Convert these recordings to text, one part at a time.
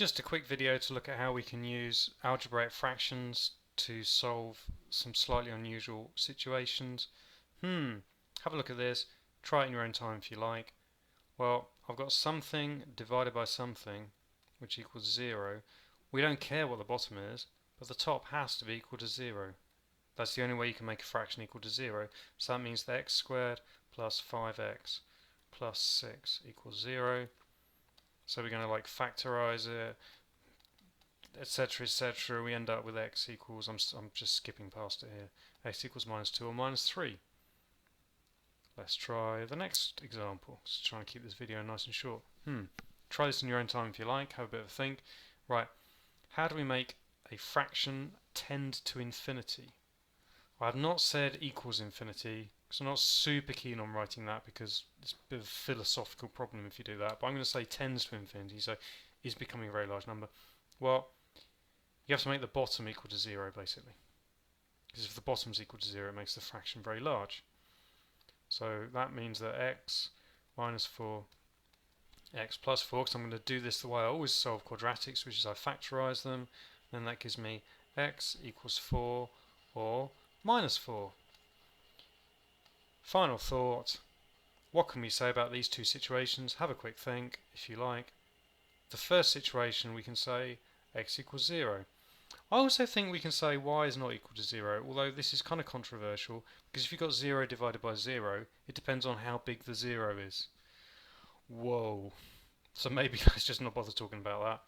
Just a quick video to look at how we can use algebraic fractions to solve some slightly unusual situations. Have a look at this, try it in your own time if you like. Well, I've got something divided by something which equals 0. We don't care what the bottom is, but the top has to be equal to 0. That's the only way you can make a fraction equal to 0. So that means that x squared plus 5x plus 6 equals 0. So we're going to factorize it, etc, etc. We end up with x equals, I'm just skipping past it here, x equals minus 2 or minus 3. Let's try the next example. Just trying to keep this video nice and short. Try this in your own time if you like, have a bit of a think. Right, how do we make a fraction tend to infinity? I have not said equals infinity, because I'm not super keen on writing that because it's a bit of a philosophical problem if you do that, but I'm going to say tends to infinity, so is becoming a very large number. Well, you have to make the bottom equal to 0 basically, because if the bottom is equal to 0 it makes the fraction very large. So that means that x minus 4, x plus 4, because I'm going to do this the way I always solve quadratics, which is I factorise them, and that gives me x equals 4 or minus 4. Final thought, what can we say about these two situations? Have a quick think if you like. The first situation we can say x equals 0. I also think we can say y is not equal to 0, although this is kind of controversial, because if you've got 0 divided by 0, it depends on how big the 0 is. Whoa. So maybe let's just not bother talking about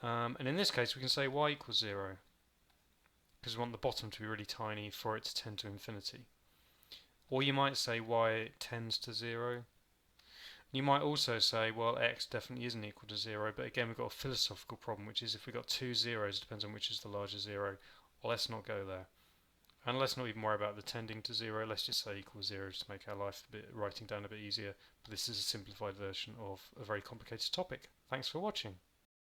that. And in this case we can say y equals 0, because we want the bottom to be really tiny for it to tend to infinity. Or you might say y tends to 0. You might also say, well, x definitely isn't equal to 0, but again we've got a philosophical problem, which is if we've got two zeros, it depends on which is the larger 0. Well, let's not go there. And let's not even worry about the tending to 0, let's just say equals 0 just to make our life writing down a bit easier. But this is a simplified version of a very complicated topic. Thanks for watching.